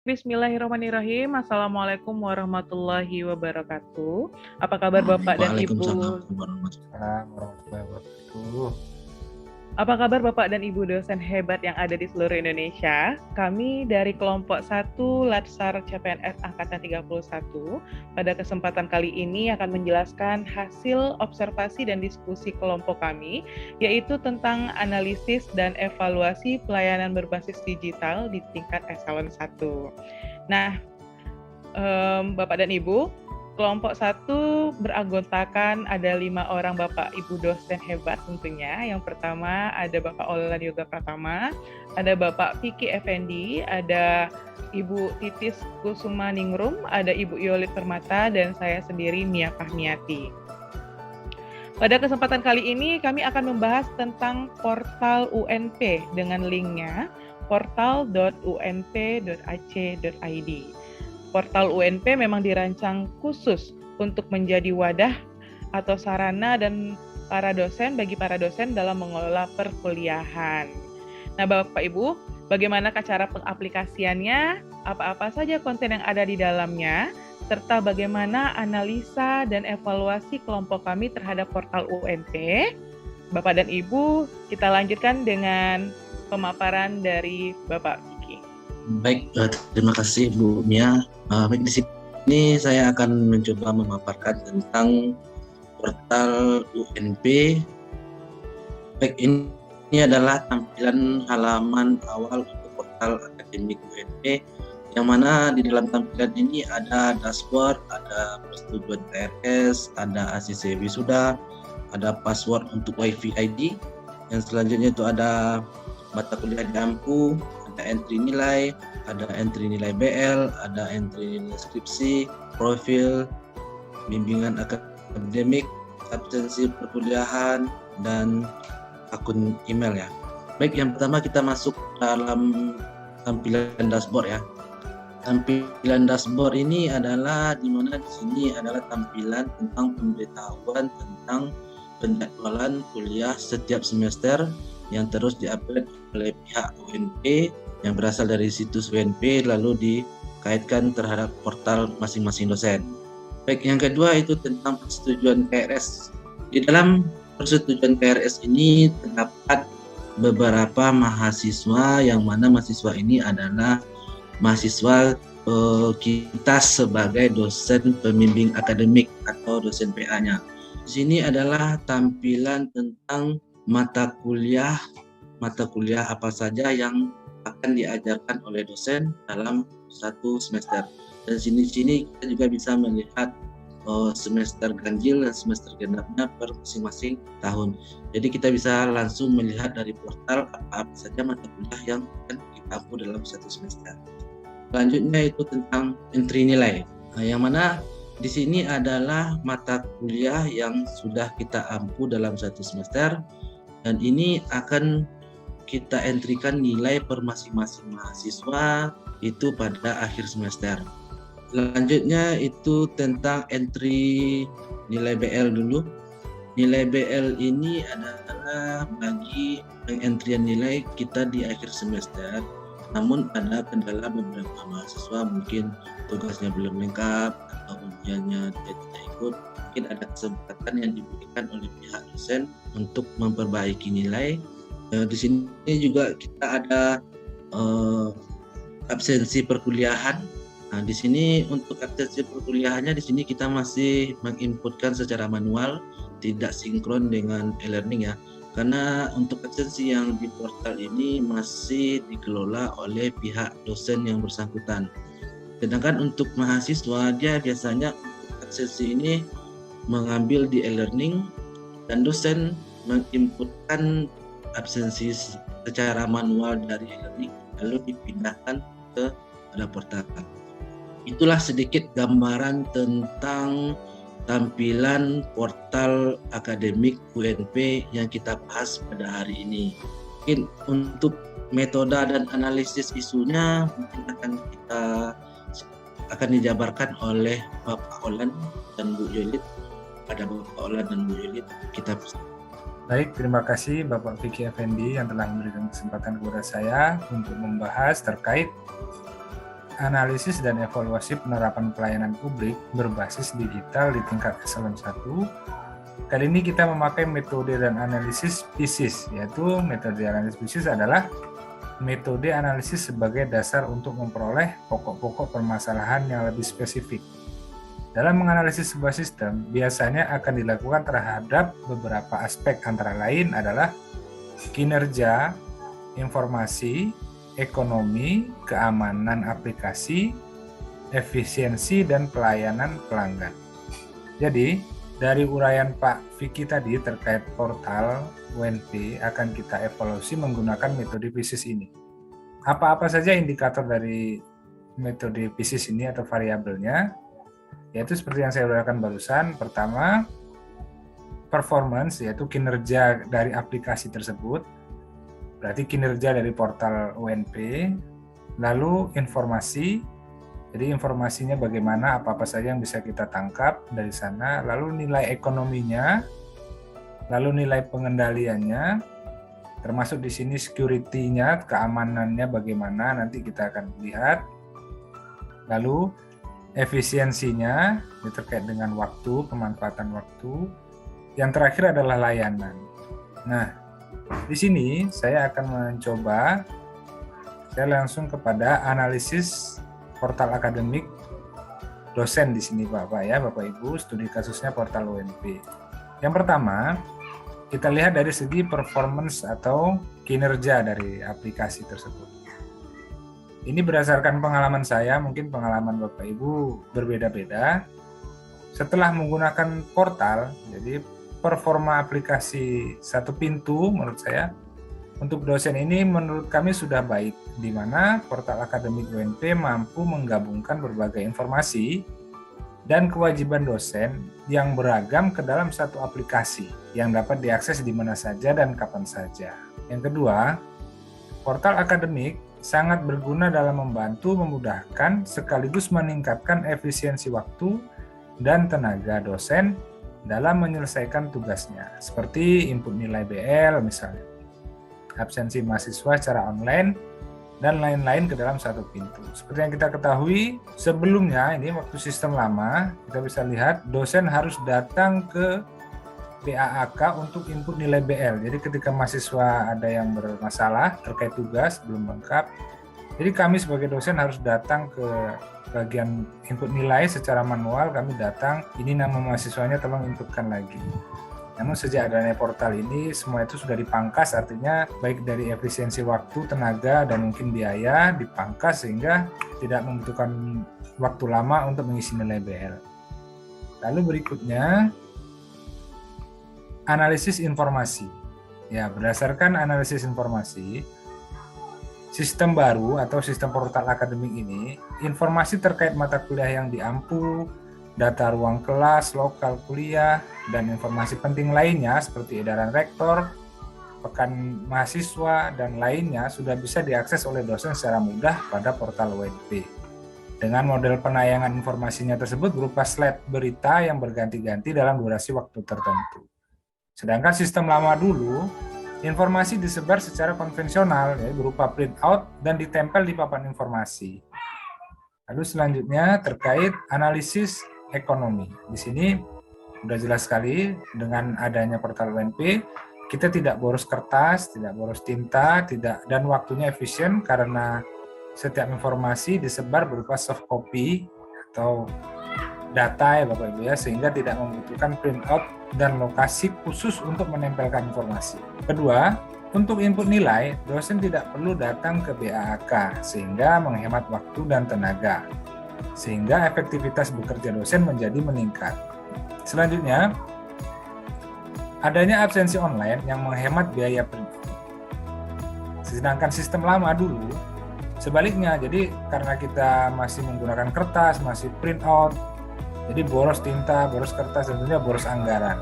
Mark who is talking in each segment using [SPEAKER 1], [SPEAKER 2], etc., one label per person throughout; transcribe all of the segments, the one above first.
[SPEAKER 1] Bismillahirrahmanirrahim. Assalamualaikum warahmatullahi wabarakatuh. Apa kabar Bapak dan Ibu?
[SPEAKER 2] Waalaikumsalam warahmatullahi wabarakatuh.
[SPEAKER 1] Apa kabar Bapak dan Ibu dosen hebat yang ada di seluruh Indonesia? Kami dari kelompok 1 Latsar CPNS Angkatan 31 pada kesempatan kali ini akan menjelaskan hasil observasi dan diskusi kelompok kami, yaitu tentang analisis dan evaluasi pelayanan berbasis digital di tingkat eselon 1. Nah, Bapak dan Ibu, kelompok 1 beranggotakan ada 5 orang Bapak Ibu dosen hebat tentunya. Yang pertama ada Bapak Olan Yoga Pratama, ada Bapak Vicky Effendi, ada Ibu Titis Kusuma Ningrum, ada Ibu Yolit Permata, dan saya sendiri Mia Fahmiati. Pada kesempatan kali ini kami akan membahas tentang portal UNP dengan linknya portal.unp.ac.id. Portal UNP memang dirancang khusus untuk menjadi wadah atau sarana dan bagi para dosen dalam mengelola perkuliahan. Nah, Bapak Ibu, bagaimana cara pengaplikasiannya, apa-apa saja konten yang ada di dalamnya, serta bagaimana analisa dan evaluasi kelompok kami terhadap portal UNP. Bapak dan Ibu, kita lanjutkan dengan pemaparan dari Bapak Vicky.
[SPEAKER 2] Baik, terima kasih Bu Mia. Baik, di sini saya akan mencoba memaparkan tentang portal UNP. Baik, ini adalah tampilan halaman awal untuk portal akademik UNP, yang mana di dalam tampilan ini ada dashboard, ada persetujuan KRS, ada ACC wisuda, ada password untuk WiFi ID, yang selanjutnya itu ada mata kuliah diampu, ada entry nilai, ada entry nilai BL, ada entry nilai skripsi, profil, bimbingan akademik, absensi perkuliahan, dan akun email ya. Baik, yang pertama kita masuk dalam tampilan dashboard ya. Tampilan dashboard ini adalah di mana di sini adalah tampilan tentang pemberitahuan tentang penjadwalan kuliah setiap semester yang terus diupload oleh pihak UNP yang berasal dari situs UNP lalu dikaitkan terhadap portal masing-masing dosen. Baik, yang kedua itu tentang persetujuan KRS. Di dalam persetujuan KRS ini terdapat beberapa mahasiswa yang mana mahasiswa ini adalah mahasiswa kita sebagai dosen pembimbing akademik atau dosen PA-nya. Di sini adalah tampilan tentang mata kuliah apa saja yang akan diajarkan oleh dosen dalam satu semester. Dan sini kita juga bisa melihat semester ganjil dan semester genapnya per masing-masing tahun. Jadi kita bisa langsung melihat dari portal apa saja mata kuliah yang akan kita ampu dalam satu semester. Selanjutnya itu tentang entry nilai, yang mana di sini adalah mata kuliah yang sudah kita ampu dalam satu semester, dan ini akan kita entrykan nilai per masing-masing mahasiswa itu pada akhir semester. Selanjutnya itu tentang entry nilai BL dulu. Nilai BL ini adalah bagi pengentrian nilai kita di akhir semester. Namun ada kendala beberapa mahasiswa, mungkin tugasnya belum lengkap atau ujiannya tidak ikut. Mungkin ada kesempatan yang diberikan oleh pihak dosen untuk memperbaiki nilai. Di sini juga kita ada absensi perkuliahan. Nah, di sini untuk absensi perkuliahannya di sini kita masih menginputkan secara manual, tidak sinkron dengan e-learning ya. Karena untuk absensi yang di portal ini masih dikelola oleh pihak dosen yang bersangkutan. Sedangkan untuk mahasiswa dia biasanya untuk absensi ini mengambil di e-learning dan dosen menginputkan absensi secara manual dari e-learning lalu dipindahkan ke portal. Itulah sedikit gambaran tentang tampilan portal akademik UNP yang kita bahas pada hari ini. Mungkin untuk metode dan analisis isunya mungkin akan dijabarkan oleh Bapak Olan dan Bu Yolit. Pada Bapak Olan dan Bu Yolit kita.
[SPEAKER 3] Baik, terima kasih Bapak Vicky Effendi yang telah memberikan kesempatan kepada saya untuk membahas terkait analisis dan evaluasi penerapan pelayanan publik berbasis digital di tingkat eselon 1. Kali ini kita memakai metode dan analisis PISIS, yaitu metode analisis PISIS adalah metode analisis sebagai dasar untuk memperoleh pokok-pokok permasalahan yang lebih spesifik. Dalam menganalisis sebuah sistem, biasanya akan dilakukan terhadap beberapa aspek, antara lain adalah kinerja, informasi, ekonomi, keamanan aplikasi, efisiensi, dan pelayanan pelanggan. Jadi, dari uraian Pak Vicky tadi terkait portal UNP akan kita evaluasi menggunakan metode PISIS ini. Apa-apa saja indikator dari metode PISIS ini atau variabelnya? Yaitu seperti yang saya uraikan barusan. Pertama, performance, yaitu kinerja dari aplikasi tersebut. Berarti kinerja dari portal UNP. Lalu informasi, jadi informasinya bagaimana, apa-apa saja yang bisa kita tangkap dari sana. Lalu nilai ekonominya, lalu nilai pengendaliannya, termasuk di sini security-nya, keamanannya bagaimana, nanti kita akan lihat. Lalu efisiensinya, ini terkait dengan waktu, pemanfaatan waktu. Yang terakhir adalah layanan. Nah, di sini saya akan mencoba, saya langsung kepada analisis portal akademik dosen di sini Bapak ya, Bapak Ibu, studi kasusnya portal UNP. Yang pertama, kita lihat dari segi performance atau kinerja dari aplikasi tersebut. Ini berdasarkan pengalaman saya, mungkin pengalaman Bapak Ibu berbeda-beda. Setelah menggunakan portal, jadi performa aplikasi satu pintu menurut saya untuk dosen ini menurut kami sudah baik, di mana portal akademik UNP mampu menggabungkan berbagai informasi dan kewajiban dosen yang beragam ke dalam satu aplikasi yang dapat diakses di mana saja dan kapan saja. Yang kedua, portal akademik sangat berguna dalam membantu memudahkan sekaligus meningkatkan efisiensi waktu dan tenaga dosen dalam menyelesaikan tugasnya, seperti input nilai BL misalnya, absensi mahasiswa secara online, dan lain-lain ke dalam satu pintu. Seperti yang kita ketahui, sebelumnya ini waktu sistem lama, kita bisa lihat dosen harus datang ke BAAK untuk input nilai BL. Jadi ketika mahasiswa ada yang bermasalah terkait tugas belum lengkap, jadi kami sebagai dosen harus datang ke bagian input nilai secara manual, kami datang, ini nama mahasiswanya tolong inputkan lagi. Namun sejak adanya portal ini, semua itu sudah dipangkas, artinya baik dari efisiensi waktu, tenaga, dan mungkin biaya dipangkas sehingga tidak membutuhkan waktu lama untuk mengisi nilai BL. Lalu berikutnya, analisis informasi. Ya, berdasarkan analisis informasi, sistem baru atau sistem portal akademik ini, informasi terkait mata kuliah yang diampu, data ruang kelas, lokal kuliah, dan informasi penting lainnya seperti edaran rektor, pekan mahasiswa, dan lainnya sudah bisa diakses oleh dosen secara mudah pada portal UNP. Dengan model penayangan informasinya tersebut berupa slide berita yang berganti-ganti dalam durasi waktu tertentu. Sedangkan sistem lama dulu, informasi disebar secara konvensional, ya, berupa printout dan ditempel di papan informasi. Lalu selanjutnya terkait analisis ekonomi. Di sini sudah jelas sekali dengan adanya portal UNP, kita tidak boros kertas, tidak boros tinta, dan waktunya efisien karena setiap informasi disebar berupa soft copy atau data ya Bapak Ibu ya, sehingga tidak membutuhkan printout dan lokasi khusus untuk menempelkan informasi. Kedua, untuk input nilai, dosen tidak perlu datang ke BAAK sehingga menghemat waktu dan tenaga, sehingga efektivitas bekerja dosen menjadi meningkat. Selanjutnya, adanya absensi online yang menghemat biaya printout. Sedangkan sistem lama dulu, sebaliknya, jadi karena kita masih menggunakan kertas, masih printout, jadi boros tinta, boros kertas, tentunya boros anggaran.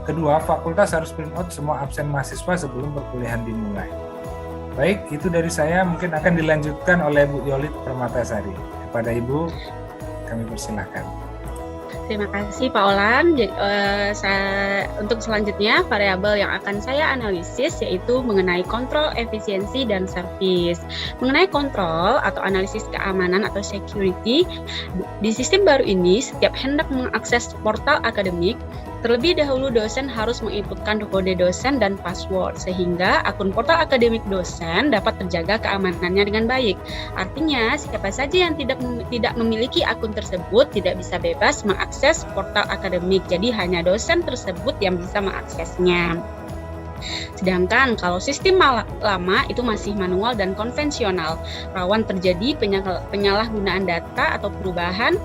[SPEAKER 3] Kedua, fakultas harus printout semua absen mahasiswa sebelum perkuliahan dimulai. Baik, itu dari saya, mungkin akan dilanjutkan oleh Bu Yolit Permatasari. Kepada Ibu, kami persilahkan.
[SPEAKER 4] Terima kasih Pak Olan. Untuk selanjutnya, variabel yang akan saya analisis yaitu mengenai kontrol, efisiensi, dan servis. Mengenai kontrol atau analisis keamanan atau security, di sistem baru ini, setiap hendak mengakses portal akademik, terlebih dahulu dosen harus menginputkan kode dosen dan password, sehingga akun portal akademik dosen dapat terjaga keamanannya dengan baik. Artinya, siapa saja yang tidak memiliki akun tersebut tidak bisa bebas mengakses portal akademik, jadi hanya dosen tersebut yang bisa mengaksesnya. Sedangkan kalau sistem lama itu masih manual dan konvensional, rawan terjadi penyalahgunaan data atau perubahan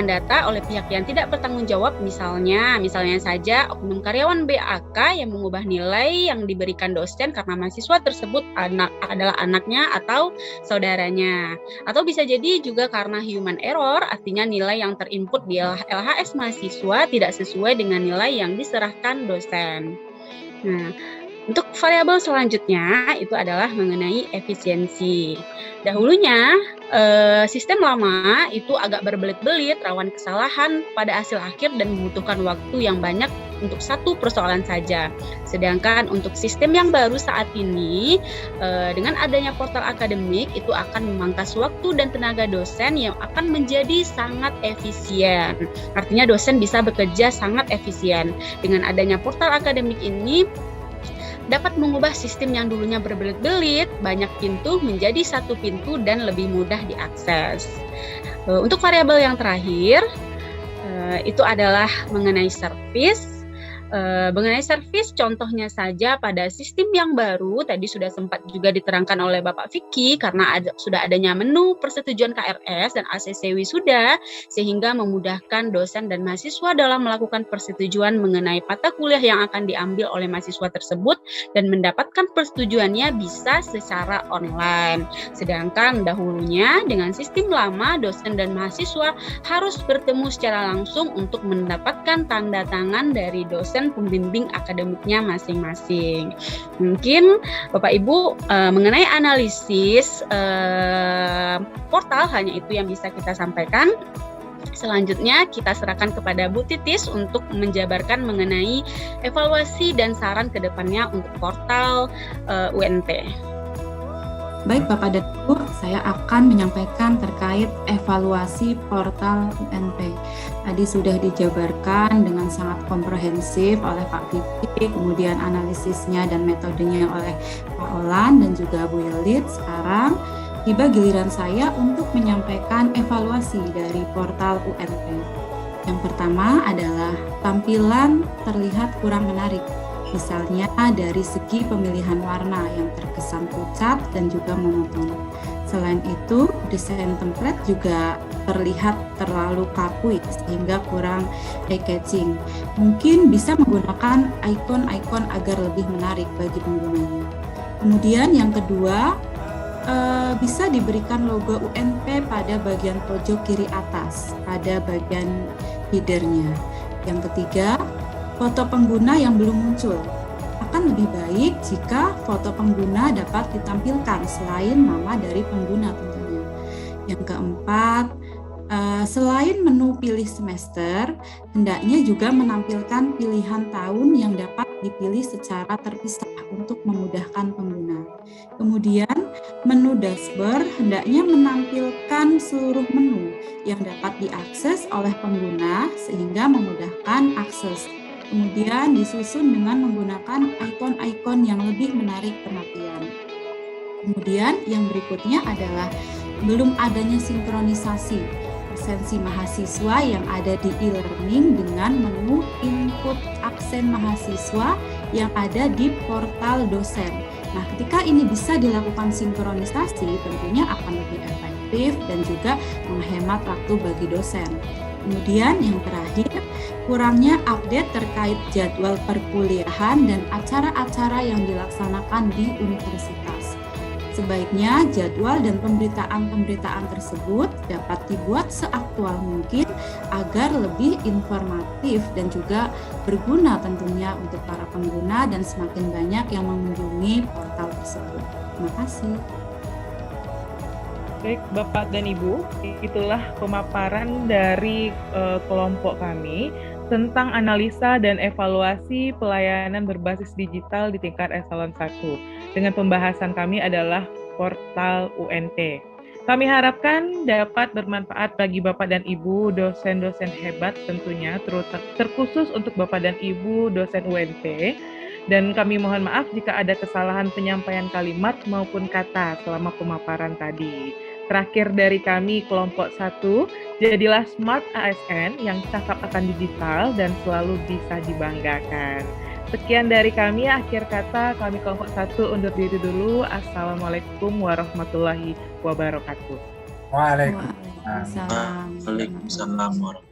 [SPEAKER 4] data oleh pihak yang tidak bertanggung jawab, misalnya saja oknum karyawan BAK yang mengubah nilai yang diberikan dosen karena mahasiswa tersebut adalah anaknya atau saudaranya. Atau bisa jadi juga karena human error, artinya nilai yang terinput di LHS mahasiswa tidak sesuai dengan nilai yang diserahkan dosen. Nah, untuk variabel selanjutnya itu adalah mengenai efisiensi. Dahulunya sistem lama itu agak berbelit-belit, rawan kesalahan pada hasil akhir dan membutuhkan waktu yang banyak untuk satu persoalan saja. Sedangkan untuk sistem yang baru saat ini, dengan adanya portal akademik itu akan memangkas waktu dan tenaga dosen yang akan menjadi sangat efisien. Artinya dosen bisa bekerja sangat efisien. Dengan adanya portal akademik ini, dapat mengubah sistem yang dulunya berbelit-belit, banyak pintu menjadi satu pintu dan lebih mudah diakses. Untuk variabel yang terakhir, itu adalah mengenai servis. Mengenai servis, contohnya saja pada sistem yang baru, tadi sudah sempat juga diterangkan oleh Bapak Vicky, karena sudah adanya menu persetujuan KRS dan ACC Wisuda, sehingga memudahkan dosen dan mahasiswa dalam melakukan persetujuan mengenai mata kuliah yang akan diambil oleh mahasiswa tersebut, dan mendapatkan persetujuannya bisa secara online. Sedangkan dahulunya dengan sistem lama, dosen dan mahasiswa harus bertemu secara langsung untuk mendapatkan tanda tangan dari dosen pembimbing akademiknya masing-masing. Mungkin Bapak Ibu mengenai analisis portal hanya itu yang bisa kita sampaikan. Selanjutnya kita serahkan kepada Bu Titis untuk menjabarkan mengenai evaluasi dan saran ke depannya untuk portal UNP.
[SPEAKER 5] Baik Bapak dan Ibu, saya akan menyampaikan terkait evaluasi portal UNP. Tadi sudah dijabarkan dengan sangat komprehensif oleh Pak Vicky, kemudian analisisnya dan metodenya oleh Pak Olan dan juga Bu Yelit. Sekarang tiba giliran saya untuk menyampaikan evaluasi dari portal UNP. Yang pertama adalah tampilan terlihat kurang menarik. Misalnya dari segi pemilihan warna yang terkesan pucat dan juga monoton. Selain itu, desain template juga terlihat terlalu kaku sehingga kurang eye-catching. Mungkin bisa menggunakan ikon-ikon agar lebih menarik bagi penggunanya. Kemudian yang kedua, bisa diberikan logo UNP pada bagian pojok kiri atas, pada bagian header-nya. Yang ketiga, foto pengguna yang belum muncul. Akan lebih baik jika foto pengguna dapat ditampilkan selain nama dari pengguna tentunya. Yang keempat, selain menu pilih semester, hendaknya juga menampilkan pilihan tahun yang dapat dipilih secara terpisah untuk memudahkan pengguna. Kemudian, menu dashboard hendaknya menampilkan seluruh menu yang dapat diakses oleh pengguna sehingga memudahkan akses. Kemudian disusun dengan menggunakan ikon-ikon yang lebih menarik perhatian. Kemudian yang berikutnya adalah belum adanya sinkronisasi absensi mahasiswa yang ada di e-learning dengan menu input absen mahasiswa yang ada di portal dosen. Nah, ketika ini bisa dilakukan sinkronisasi, tentunya akan lebih efektif dan juga menghemat waktu bagi dosen. Kemudian yang terakhir, kurangnya update terkait jadwal perkuliahan dan acara-acara yang dilaksanakan di universitas. Sebaiknya jadwal dan pemberitaan-pemberitaan tersebut dapat dibuat seaktual mungkin agar lebih informatif dan juga berguna tentunya untuk para pengguna dan semakin banyak yang mengunjungi portal tersebut. Terima kasih.
[SPEAKER 1] Baik, Bapak dan Ibu, itulah pemaparan dari kelompok kami tentang analisa dan evaluasi pelayanan berbasis digital di tingkat eselon 1. Dengan pembahasan kami adalah portal UNT. Kami harapkan dapat bermanfaat bagi Bapak dan Ibu dosen-dosen hebat tentunya, terkhusus untuk Bapak dan Ibu dosen UNT. Dan kami mohon maaf jika ada kesalahan penyampaian kalimat maupun kata selama pemaparan tadi. Terakhir dari kami kelompok 1, jadilah smart ASN yang cakap akan digital dan selalu bisa dibanggakan. Sekian dari kami, akhir kata kami kelompok 1 undur diri dulu. Assalamualaikum warahmatullahi wabarakatuh.
[SPEAKER 3] Waalaikumsalam.
[SPEAKER 5] Waalaikumsalam.
[SPEAKER 2] Waalaikumsalam warahmatullahi